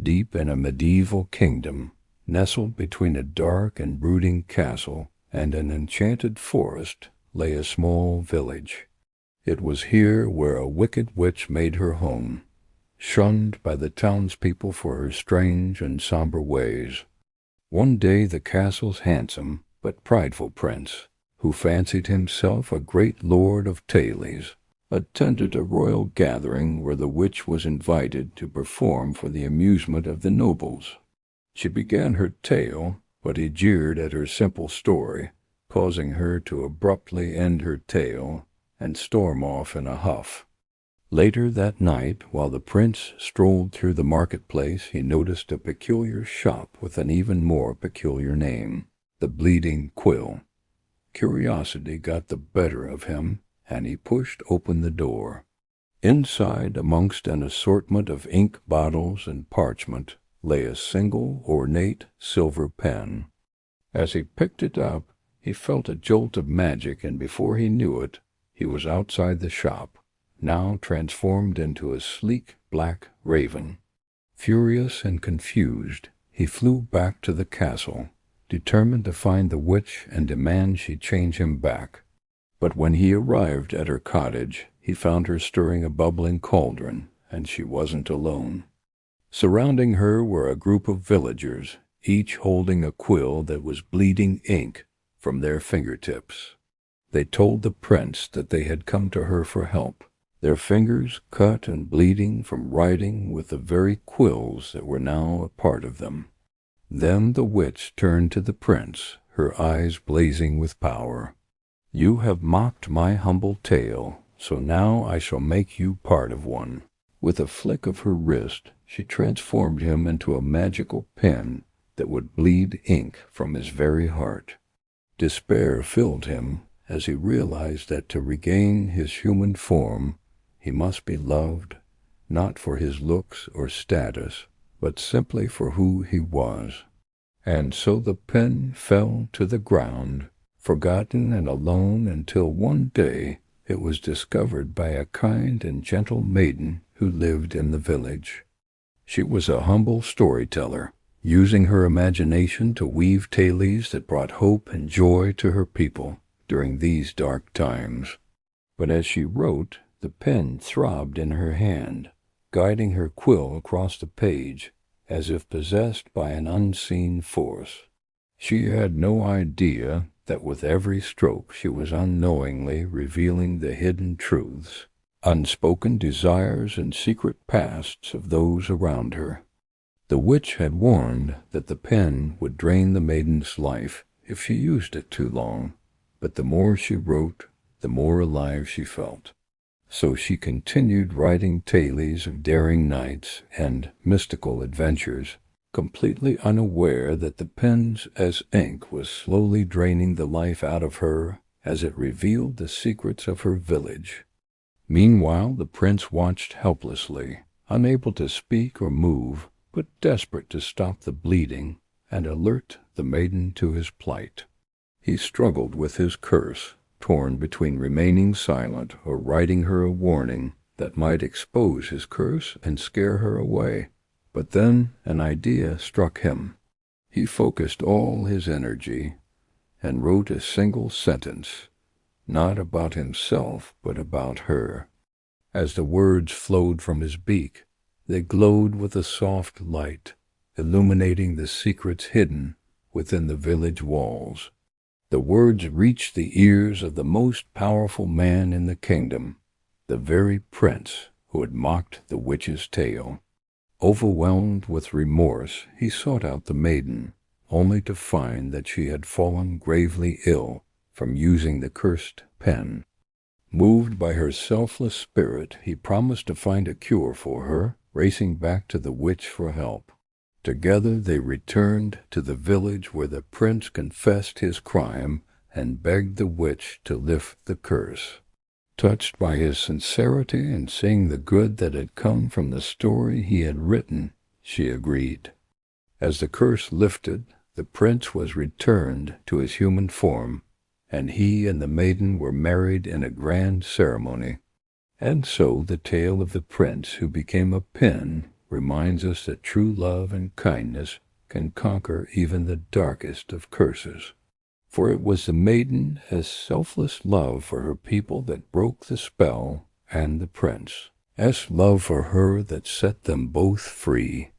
Deep in a medieval kingdom, nestled between a dark and brooding castle and an enchanted forest, lay a small village. It was here where a wicked witch made her home, shunned by the townspeople for her strange and somber ways. One day the castle's handsome but prideful prince, who fancied himself a great lord of Tales, attended a royal gathering where the witch was invited to perform for the amusement of the nobles. She began her tale, but he jeered at her simple story, causing her to abruptly end her tale and storm off in a huff. Later that night, while the prince strolled through the marketplace, he noticed a peculiar shop with an even more peculiar name, the Bleeding Quill. Curiosity got the better of him, and he pushed open the door. Inside, amongst an assortment of ink bottles and parchment, lay a single ornate silver pen. As he picked it up, he felt a jolt of magic, and before he knew it, he was outside the shop, now transformed into a sleek black raven. Furious and confused, he flew back to the castle, determined to find the witch and demand she change him back. But when he arrived at her cottage, he found her stirring a bubbling cauldron, and she wasn't alone. Surrounding her were a group of villagers, each holding a quill that was bleeding ink from their fingertips. They told the prince that they had come to her for help, their fingers cut and bleeding from writing with the very quills that were now a part of them. Then the witch turned to the prince, her eyes blazing with power. "You have mocked my humble tale, so now I shall make you part of one." With a flick of her wrist, she transformed him into a magical pen that would bleed ink from his very heart. Despair filled him as he realized that to regain his human form, he must be loved, not for his looks or status, but simply for who he was. And so the pen fell to the ground, forgotten and alone, until one day it was discovered by a kind and gentle maiden who lived in the village. She was a humble storyteller, using her imagination to weave tales that brought hope and joy to her people during these dark times. But as she wrote, the pen throbbed in her hand, guiding her quill across the page as if possessed by an unseen force. She had no idea that with every stroke she was unknowingly revealing the hidden truths, unspoken desires and secret pasts of those around her. The witch had warned that the pen would drain the maiden's life if she used it too long, but the more she wrote, the more alive she felt. So she continued writing tales of daring knights and mystical adventures, completely unaware that the pen's as ink was slowly draining the life out of her as it revealed the secrets of her village. Meanwhile, the prince watched helplessly, unable to speak or move, but desperate to stop the bleeding and alert the maiden to his plight. He struggled with his curse, torn between remaining silent or writing her a warning that might expose his curse and scare her away. But then an idea struck him. He focused all his energy and wrote a single sentence, not about himself but about her. As the words flowed from his beak, they glowed with a soft light, illuminating the secrets hidden within the village walls. The words reached the ears of the most powerful man in the kingdom, the very prince who had mocked the witch's tale. Overwhelmed with remorse, he sought out the maiden, only to find that she had fallen gravely ill from using the cursed pen. Moved by her selfless spirit, he promised to find a cure for her, racing back to the witch for help. Together they returned to the village where the prince confessed his crime and begged the witch to lift the curse. Touched by his sincerity and seeing the good that had come from the story he had written, she agreed. As the curse lifted, the prince was returned to his human form, and he and the maiden were married in a grand ceremony. And so the tale of the prince who became a pen reminds us that true love and kindness can conquer even the darkest of curses. For it was the maiden's selfless love for her people that broke the spell, and the prince's love for her that set them both free.